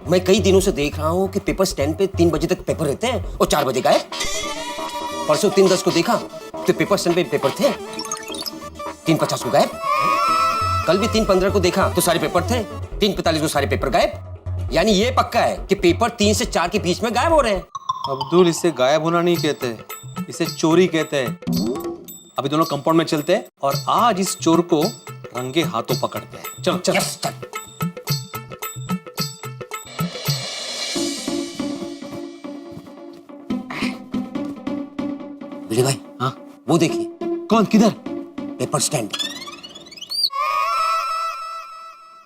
मैं कई दिनों से देख रहा हूँ कि पेपर स्टैंड पे 3 बजे तक पेपर रहते हैं और 4 बजे गायब। परसों 3:10 को देखा तो पेपर स्टैंड पे पेपर थे, 3:50 को गायब। कल भी 3:15 को देखा तो सारे पेपर थे, 3:45 को सारे पेपर गायब। यानी ये पक्का है कि पेपर 3 से 4 के बीच में गायब हो रहे हैं। अब्दुल, इसे गायब होना नहीं कहते, इसे चोरी कहते हैं। अभी दोनों कंपाउंड में चलते हैं और आज इस चोर को रंगे हाथों पकड़ते हैं। चलो चलो। यस, चल। विजय भाई, हाँ, वो देखिए। कौन, किधर? Paper stand.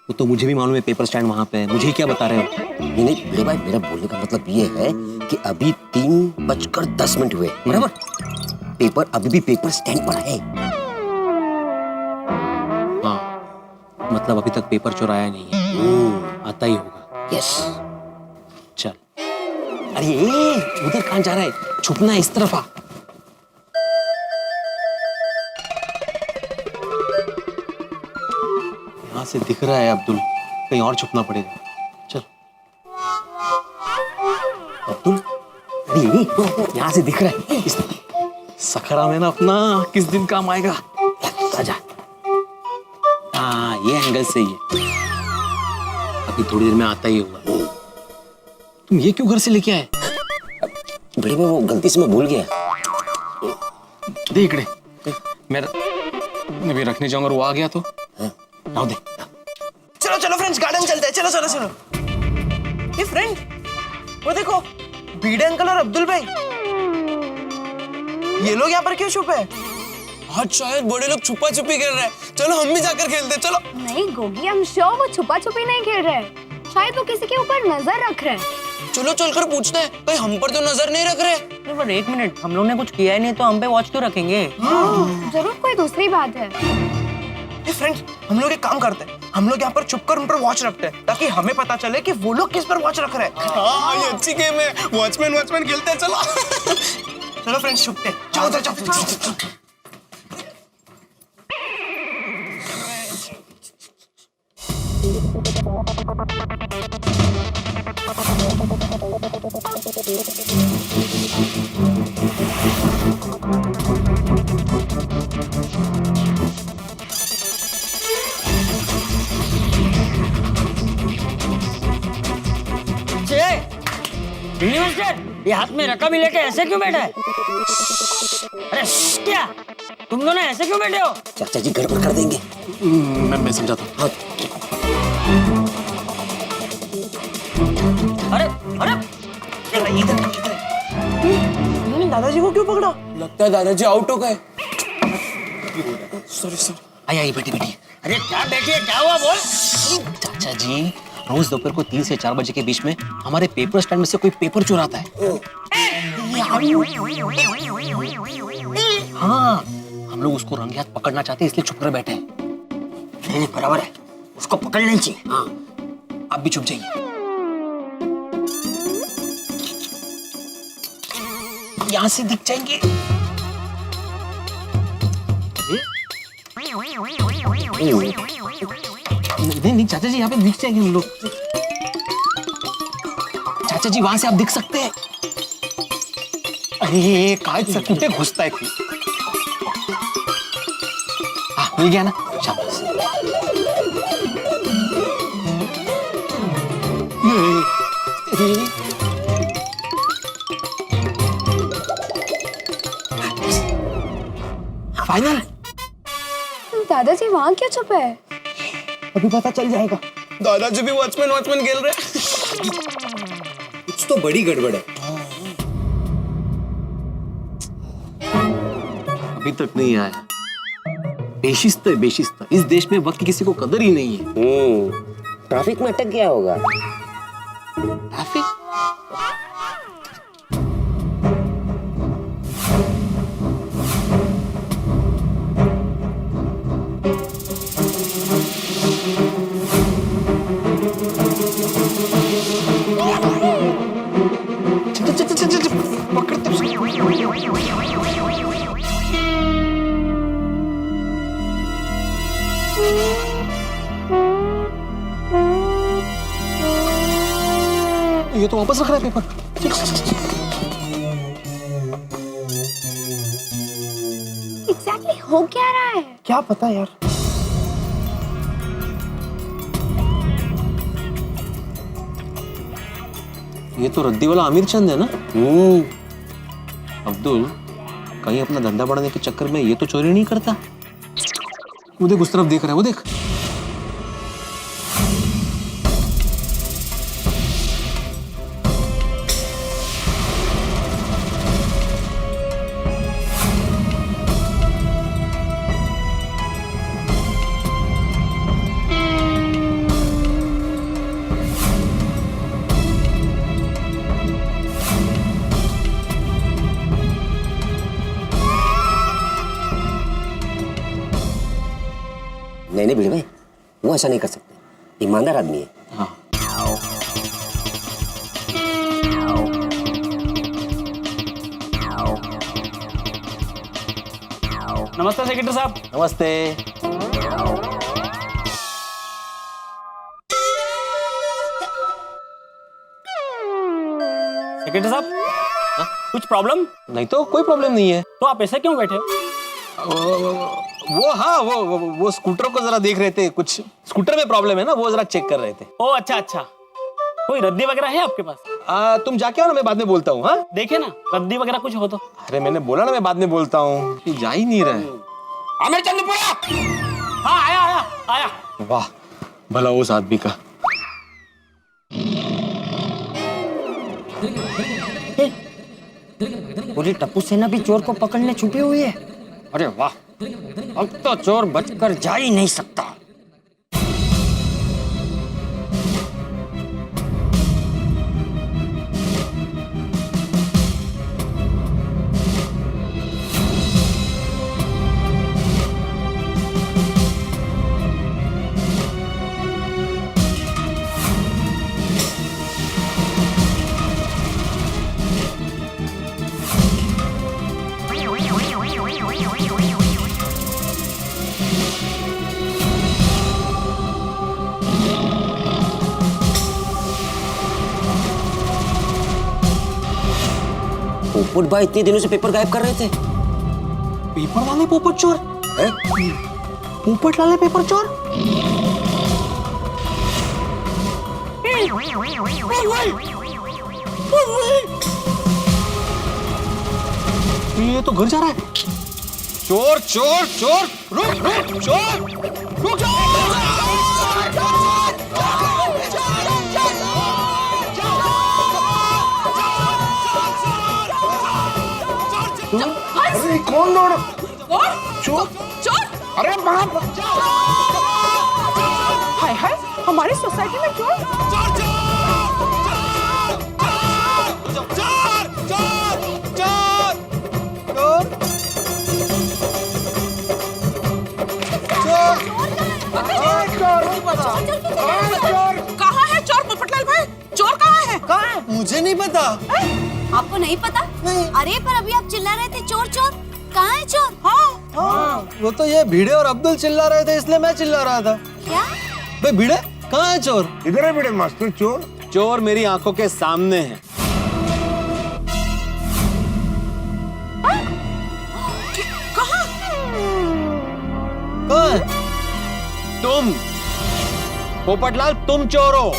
वो तो मुझे भी मालूम है पेपर स्टैंड वहां पे है, मुझे ही क्या बता रहे हो? नहीं नहीं विजय भाई, मेरा बोलने का मतलब ये है कि अभी 3:10 हुए, बराबर? पेपर अभी भी पेपर स्टैंड पर है। हाँ, मतलब अभी तक पेपर चुराया नहीं है, आता ही होगा। यस। चल। अरे उधर कहाँ जा रहा है? छुपना है, इस तरफ आ। यहाँ से दिख रहा है अब्दुल, कहीं और छुपना पड़ेगा। चल अब्दुल, अरे यहाँ से दिख रहा है, इस सखरा में ना अपना किस दिन काम आएगा। आजा। हाँ, ये एंगल सही है, अभी थोड़ी देर में आता ही होगा। तुम ये क्यों घर से लेके आए? बड़े में वो गलती से मैं भूल गया। देख रे, मैं भी रखने जाऊंगा और वो आ गया तो आओ दे। चलो चलो फ्रेंड्स, गार्डन चलते हैं। चलो चलो चलो। ये फ्रेंड, वो देखो, बीडे अंकल और अब्दुल भाई, ये लोग यहाँ पर क्यों छुपे हैं? आज शायद बड़े लोग छुपा छुपी खेल रहे हैं। चलो हम भी जाकर खेलते हैं। चलो। नहीं गोगी, हम श्योर वो छुपा छुपी नहीं खेल रहे हैं। शायद वो किसी के ऊपर नजर रख रहे हैं। चलो चलकर पूछते हैं, कहीं हम पर तो नजर नहीं रख रहे। पर एक मिनट, हम लोग ने कुछ किया ही नहीं तो हम पे वॉच क्यों रखेंगे? जरूर कोई दूसरी बात है। ये फ्रेंड्स, हम लोग एक काम करते हैं, हम लोग यहाँ पर छुपकर उन पर वॉच रखते हैं ताकि हमें पता चले कि वो लोग किस पर वॉच रख रहे हैं। हाँ, ये अच्छी गेम है। वॉचमैन खेलते हैं। चलो चलो फ्रेंड्स, छुपते हैं। चलो चलो चलो चलो। ये हाथ में रकम ही लेके ऐसे क्यों बैठा है? अरे क्या तुम दोनों ऐसे क्यों बैठे हो? चाचा जी गड़बड़ कर देंगे। मैं समझाता हूँ। हाँ। अरे अरे इन्होंने दादाजी को क्यों पकड़ा? लगता है दादाजी आउट हो गए। सॉरी। आई बेटी बेटी। अरे क्या बैठी है, क्या हुआ बोल? चाचा जी, रोज दोपहर को 3 से 4 बजे के बीच में हमारे पेपर स्टैंड में से कोई पेपर चुराता है। हाँ, हम लोग उसको रंगे हाथ पकड़ना चाहते हैं, इसलिए छुप कर बैठे हैं। नहीं बराबर है, उसको पकड़ना चाहिए। हाँ, आप भी छुप जाइए। यहाँ से दिख जाएंगे। नहीं चाचा जी, यहाँ पे दिख जाएंगे हम लोग। चाचा जी, वहां से आप दिख सकते हैं। अरे काय से कुठे घुसता है? हाँ, मिल गया ना, शाबाश। फाइनल। दादाजी वहाँ क्यों छुपे हैं? अभी पता चल जाएगा। दादाजी भी वॉचमैन खेल रहे हैं। कुछ तो बड़ी गड़बड़ है। अभी तक नहीं आया। बेशिस्त है, बेशिस्त। इस देश में वक्त की किसी को कदर ही नहीं है। ट्रैफिक में अटक गया होगा। ट्रैफिक? ये तो वापस रख रहा है पेपर। एग्जैक्टली हो क्या रहा है? क्या पता यार। ये तो रद्दी वाला आमिर चंद है ना? अब्दुल कहीं अपना धंधा बढ़ाने के चक्कर में ये तो चोरी नहीं करता। वो देख उस तरफ देख रहा है, वो देख। नहीं भिड़े भाई, वो ऐसा नहीं कर सकते, ईमानदार आदमी है। हाँ। नमस्ते सेक्रेटरी साहब। नमस्ते। सेक्रेटरी साहब, कुछ प्रॉब्लम? नहीं तो कोई प्रॉब्लम नहीं है। तो आप ऐसे क्यों बैठे हो? वो हाँ वो स्कूटर को जरा देख रहे थे, कुछ स्कूटर में प्रॉब्लम है ना, वो जरा चेक कर रहे थे। ओ अच्छा अच्छा, कोई रद्दी वगैरह है आपके पास? तुम जाके आओ ना, मैं बाद में बोलता हूँ। हाँ देखे ना, रद्दी वगैरह कुछ हो तो। अरे मैंने बोला ना मैं बाद में बोलता हूँ, ये जा ही नहीं रहा है। आमिर चंदपुरा। हाँ आया आया आया। वाह भला उस आदमी का। पूरी टप्पू सेना भी चोर को पकड़ने छुपी हुई है। अरे वाह, अब तो चोर बचकर जा ही नहीं सकता। पोपट भाई इतने दिनों से पेपर गायब कर रहे थे। पेपर वाले पोपट चोर हैं? पोपट लाले पेपर चोर। ये तो घर जा रहा है। चोर चोर चोर, रुक रुक चोर, रुक अरे कौन दौड़? चोर चोर। अरे बाप, हाय हाय, हमारी सोसाइटी में चोर। कहाँ है चोर? पोपटलाल भाई, चोर कहाँ है? मुझे नहीं पता। आपको नहीं पता? नहीं। अरे पर अभी आप चिल्ला रहे थे चोर चोर, कहाँ है चोर? हाँ वो तो ये भिड़े और अब्दुल चिल्ला रहे थे, इसलिए मैं चिल्ला रहा था। क्या? भाई भिड़े कहाँ है चोर? इधर है भिड़े मास्टर। चोर चोर मेरी आंखों के सामने है। कहाँ? कहाँ है? तुम पोपटलाल, तुम चोर हो।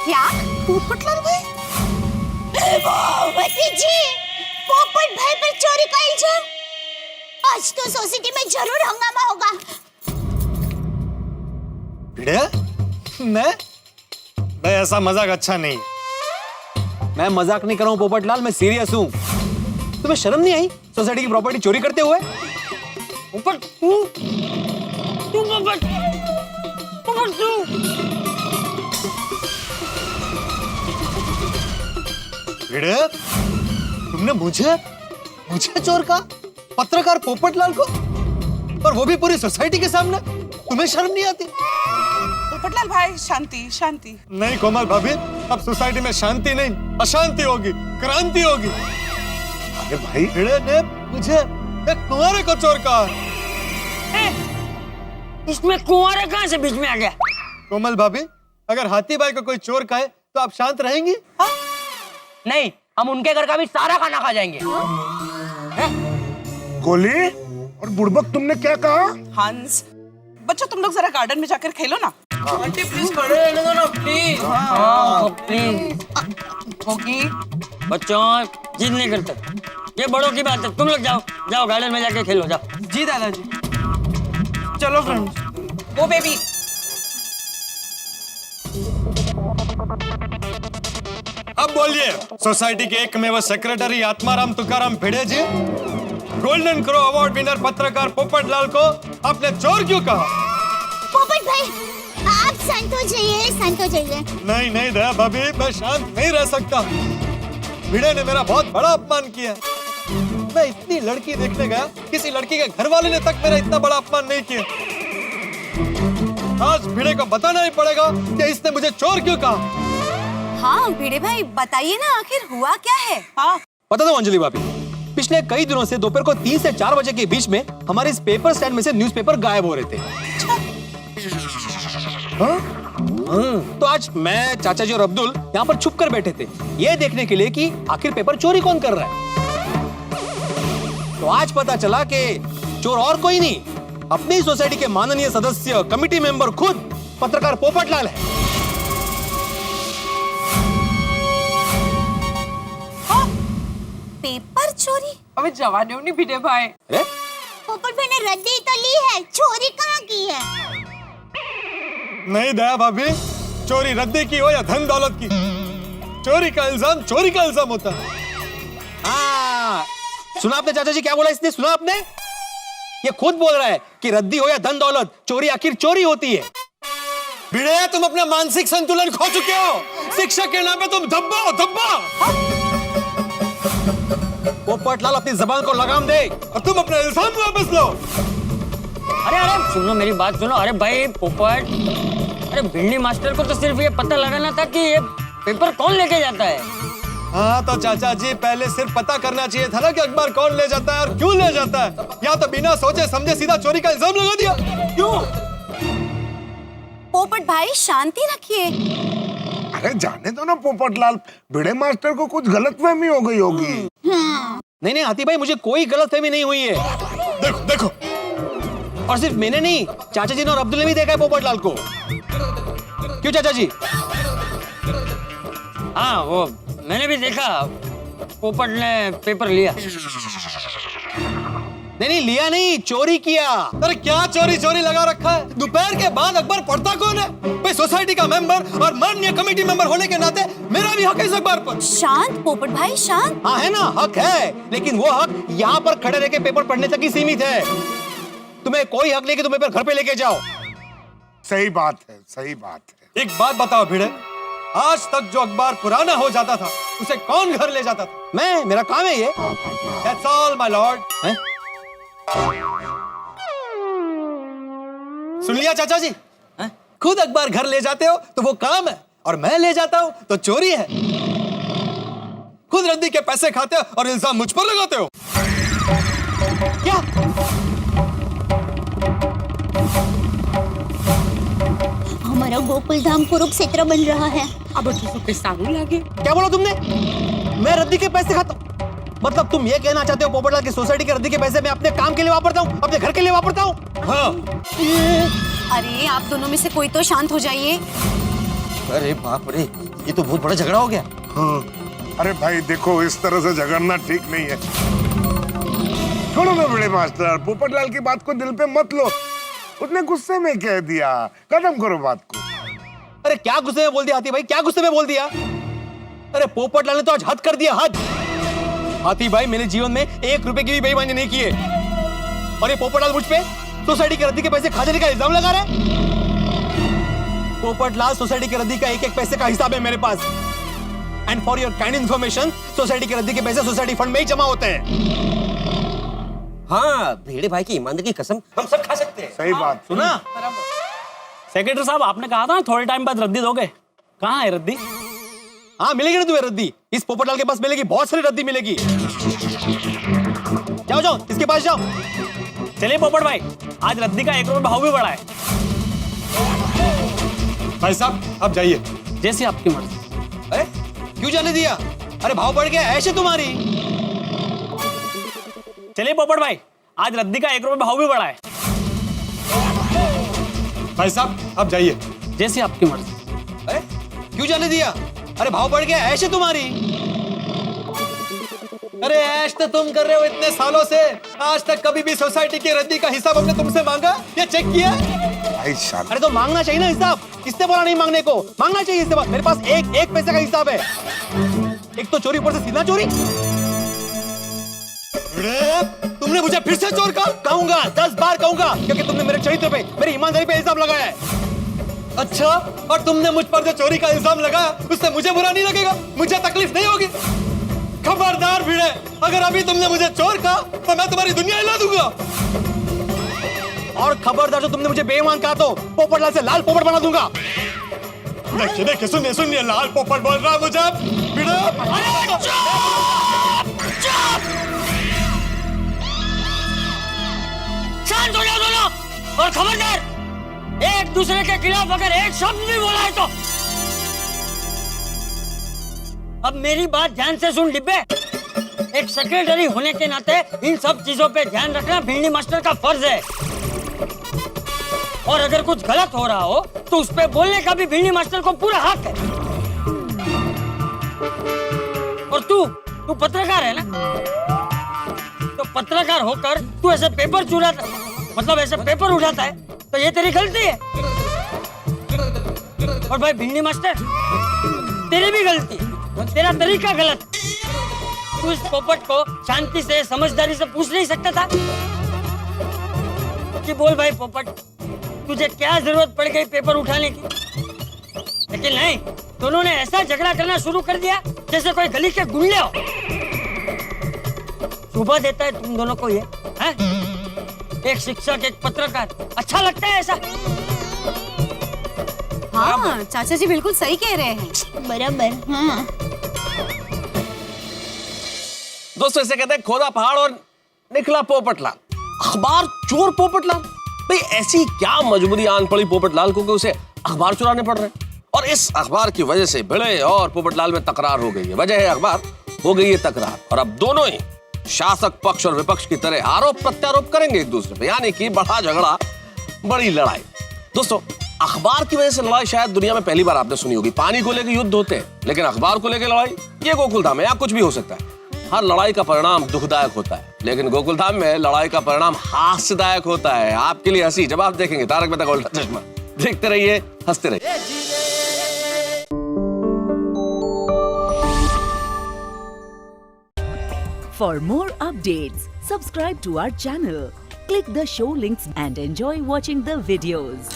क्या? पोपटलाल भाई, जी, पोपट भाई पर चोरी का इल्जाम। आज तो सोसाइटी में जरूर हंगामा होगा। भिड़े मैं ऐसा मजाक अच्छा नहीं। मैं मजाक नहीं कर रहा हूँ पोपटलाल, मैं सीरियस हूँ। तुम्हें शर्म नहीं आई सोसाइटी की प्रॉपर्टी चोरी करते हुए? पोपट तू पोपट पोपट तू। भिड़े तुमने मुझे चोर कहा, पत्रकार पोपटलाल को, और वो भी पूरी सोसाइटी के सामने। तुम्हें शर्म नहीं आती? पोपटलाल भाई, शांति शांति। नहीं कोमल भाभी, अब सोसाइटी में शांति नहीं, अशांति होगी, क्रांति होगी। अरे भाई भिड़े ने मुझे एक कुंवारे को चोर कहा। इसमें कुंवारे कहाँ से बीच में आ गया? कोमल भाभी, अगर हाथी भाई को कोई चोर कहे तो आप शांत रहेंगी? नहीं, हम उनके घर का भी सारा खाना खा जाएंगे। गोली और बुड़बक, तुमने क्या कहा? हंस, बच्चों तुम लोग जरा गार्डन में जाकर खेलो ना। आंटी प्लीज खड़े रहने दो ना प्लीज। हाँ प्लीज। होगी बच्चों जिद नहीं करते, ये बड़ों की बात है। तुम लोग जाओ जाओ गार्डन में जाके खेलो, जाओ। जी दादाजी। चलो फ्रेंड्स। वो बेबी। अब बोलिए, सोसाइटी के एकमेव सेक्रेटरी आत्माराम तुकाराम भिड़े जी, गोल्डन क्रो अवार्ड विनर पत्रकार पोपट लाल को आपने चोर क्यों कहा? पोपट भाई, आप शांत हो जाइए, शांत हो जाइए। नहीं नहीं दया भाभी, मैं शांत नहीं रह सकता। भिड़े ने मेरा बहुत बड़ा अपमान किया। मैं इतनी लड़की देखने गया, किसी लड़की के घर वाले ने तक मेरा इतना बड़ा अपमान नहीं किया। आज भिड़े को बताना ही पड़ेगा कि इसने मुझे चोर क्यों कहा। हाँ भिड़े भाई, बताइए ना आखिर हुआ क्या है? हाँ बता दो अंजलि भाभी, पिछले कई दिनों से दोपहर को 3 से 4 बजे के बीच में हमारे इस पेपर स्टैंड में से न्यूज़पेपर गायब हो रहे थे। तो आज मैं, चाचा जी और अब्दुल यहाँ पर छुप कर बैठे थे, ये देखने के लिए कि आखिर पेपर चोरी कौन कर रहा है। तो आज पता चला कि चोर और कोई नहीं, अपनी सोसाइटी के माननीय सदस्य, कमिटी मेंबर, खुद पत्रकार पोपट लाल है। पेपर चोरी? अबे जवानी नहीं भिड़े भाई। अरे पोपट भाई ने रद्दी तो ली है, चोरी कहाँ की है? नहीं दया भाभी, चोरी रद्दी की हो या धन दौलत की, चोरी का इल्जाम होता है। हाँ, सुना आपने चाचा जी क्या बोला इसने? सुना आपने? ये खुद बोल रहा है कि रद्दी हो या धन दौलत, चोरी आखिर चोरी होती है। भिड़े, तुम अपना मानसिक संतुलन खो चुके हो। शिक्षक के नाम पे तुम धब्बा हो, धब्बा। पोपट लाल अपनी जबान को लगाम दे और तुम अपना इल्जाम वापस लो। अरे अरे सुनो, मेरी बात सुनो। अरे भाई पोपट, अरे भिंडी मास्टर को तो सिर्फ ये पता लगाना था कि ये पेपर कौन लेके जाता है। हाँ तो चाचा जी, पहले सिर्फ पता करना चाहिए था ना कि अखबार कौन ले जाता है और क्यों ले जाता है। या तो बिना सोचे समझे सीधा चोरी का इल्जाम लगा दिया। क्यों? पोपट भाई शांति रखिए। अरे जाने दो ना पोपटलाल, भिड़े मास्टर को कुछ गलतफहमी हो गई होगी। नहीं हाथी भाई, मुझे कोई गलतफहमी नहीं हुई है। देखो देखो, और सिर्फ मैंने नहीं, चाचा जी ने और अब्दुल ने भी देखा है पोपट लाल को। क्यों चाचा जी? हाँ वो मैंने भी देखा, पोपट ने पेपर लिया। नहीं लिया नहीं, चोरी किया। अरे क्या चोरी लगा रखा है? दोपहर के बाद अखबार पढ़ता कौन है? भाई सोसाइटी का मेंबर और माननीय कमेटी मेंबर होने के नाते मेरा भी हक है इस अखबार पर। शांत पोपट भाई, शांत। हाँ है ना, हक है, लेकिन वो हक यहाँ पर खड़े रह के पेपर पढ़ने तक ही सीमित है। तुम्हें कोई हक नहीं कि तुम पेपर घर पे लेके जाओ। सही बात है, सही बात है। एक बात बताओ भिड़े, आज तक जो अखबार पुराना हो जाता था उसे कौन घर ले जाता था? मैं, मेरा काम है ये। That's all, my lord. हैं? सुन लिया चाचा जी? खुद अखबार घर ले जाते हो तो वो काम है, और मैं ले जाता हूं तो चोरी है। खुद रद्दी के पैसे खाते हो और इल्जाम मुझ पर लगाते हो। क्या? हमारा गोकुल धाम कुरुक्षेत्र बन रहा है। अब तो सांगू लगे। क्या बोला तुमने? मैं रद्दी के पैसे खाता हूँ? मतलब तुम ये कहना चाहते हो पोपटलाल की सोसाइटी के रद्दी के पैसे मैं अपने काम के लिए वापरता हूँ, अपने घर के लिए वापरता हूँ? हाँ। अरे आप दोनों में से कोई तो शांत हो जाइए। अरे बाप रे, ये तो बहुत बड़ा झगड़ा हो गया। हाँ। अरे भाई देखो, इस तरह से झगड़ना ठीक नहीं है। छोड़ो ना भिड़े मास्टर, पोपटलाल की बात को दिल पे मत लो। उसने गुस्से में कह दिया, खत्म करो बात को। अरे क्या गुस्से में बोल दिया हाथी भाई, क्या गुस्से में बोल दिया? अरे पोपटलाल ने तो आज हद कर दिया, हद। हाथी भाई, मैंने जीवन में 1 रुपए की भी बेईमानी नहीं की है, और ये पोपटलाल मुझ पे सोसाइटी के रद्दी के पैसे खाने का इल्जाम लगा रहा है। पोपटलाल, सोसाइटी के रद्दी का 1-1 पैसे का हिसाब है मेरे पास। And for your kind information, society के रद्दी के पैसे सोसाइटी फंड में ही जमा होते हैं। हाँ, भेड़े भाई की ईमानदारी की कसम हम सब खा सकते हैं। सही बात। सुना? सेक्रेटरी साहब, आपने कहा था ना थोड़े टाइम बाद रद्दी दोगे, कहाँ है रद्दी? हाँ मिलेगी ना तुम्हें रद्दी, इस पोपटलाल के पास मिलेगी, बहुत सारी रद्दी मिलेगी। जाओ जाओ, इसके पास जाओ। चलिए पोपट भाई, आज रद्दी का 1 रुपए भाव भी बढ़ा है। भाई साहब आप जाइए। जैसी आपकी मर्जी। अरे क्यों जाने दिया? अरे भाव बढ़ गया ऐसे तुम्हारी। चलिए पोपट भाई, आज रद्दी का 1 रुपए भाव भी बढ़ा है। भाई साहब आप जाइए। जैसी आपकी मर्जी। अरे क्यों जाने दिया? अरे भाव बढ़ गया ऐसे तुम्हारी। अरे ऐश तो तुम कर रहे हो इतने सालों से, आज तक कभी भी सोसाइटी की रद्दी का हिसाब हमने तुमसे मांगा या चेक किया? भाई शांत। अरे तो मांगना चाहिए ना हिसाब। किसने बोला नहीं मांगने को? मांगना चाहिए हिसाब। मेरे पास एक पैसे का हिसाब है। एक तो चोरी, ऊपर से सीधा चोरी। तुमने मुझे फिर से चोर कहा? कहूंगा 10 बार कहूंगा, क्योंकि तुमने मेरे चरित्र पे, मेरी ईमानदारी पे इल्जाम लगाया है। अच्छा, और तुमने मुझ पर जो चोरी का इल्जाम लगाया उससे मुझे बुरा नहीं लगेगा? मुझे तकलीफ नहीं होगी? खबरदार भिड़े, अगर अभी तुमने मुझे चोर कहा तो मैं तुम्हारी दुनिया हिला दूंगा। और खबरदार जो तुमने मुझे बेईमान कहा तो पोपटलाल से लाल पोपट बना दूंगा। देखिए सुनिए लाल पोपट बोल रहा मुझे। भिड़े शांत हो जाओ दोनों, और खबरदार एक दूसरे के खिलाफ अगर एक शब्द भी बोला है तो। अब मेरी बात ध्यान से सुन डिब्बे। एक सेक्रेटरी होने के नाते इन सब चीजों पे ध्यान रखना भिंडी मास्टर का फर्ज है। और अगर कुछ गलत हो रहा हो तो उस पे बोलने का भी भिंडी मास्टर को पूरा हक है। और तू पत्रकार है ना, तो पत्रकार होकर तू ऐसे पेपर चुराता, मतलब ऐसे पेपर उठाता है, तो ये तेरी गलती है। और भाई भिंडी मास्टर, तेरी भी गलती है, तेरा तरीका गलत। तू इस पोपट को शांति से समझदारी से पूछ नहीं सकता था कि बोल भाई पोपट, तुझे क्या जरूरत पड़ गई पेपर उठाने की? लेकिन नहीं, दोनों ने ऐसा झगड़ा करना शुरू कर दिया जैसे कोई गली के गुंडे हो। शोभा देता है तुम दोनों को ये, हैं? एक शिक्षक, एक पत्रकार, अच्छा लगता है ऐसा? हाँ चाचा जी बिल्कुल सही कह रहे हैं। बराबर। हाँ दोस्तों इसे कहते हैं खोदा पहाड़ और निकला पोपटलाल। अखबार चोर पोपटलाल। भाई ऐसी क्या मजबूरी आन पड़ी पोपटलाल को कि उसे अखबार चुराने पड़ रहे? और इस अखबार की वजह से भिड़े और पोपटलाल में तकरार हो गई है। वजह है अखबार, हो गई है तकरार। और अब दोनों ही शासक पक्ष और विपक्ष की तरह आरोप प्रत्यारोप करेंगे एक दूसरे पे, यानी कि बड़ा झगड़ा, बड़ी लड़ाई। दोस्तों अखबार की वजह से लड़ाई शायद दुनिया में पहली बार आपने सुनी होगी। पानी को लेकर युद्ध होते हैं, लेकिन अखबार को लेकर लड़ाई, ये गोकुलधाम है, यहाँ कुछ भी हो सकता है। हर लड़ाई का परिणाम दुखदायक होता है, लेकिन गोकुलधाम में लड़ाई का परिणाम हास्यदायक होता है। आपके लिए हंसी जब आप देखेंगे तारक मेहता का उल्टा चश्मा। देखते रहिए, हंसते रहिए। For more updates, subscribe to our channel, click the show links and enjoy watching the videos.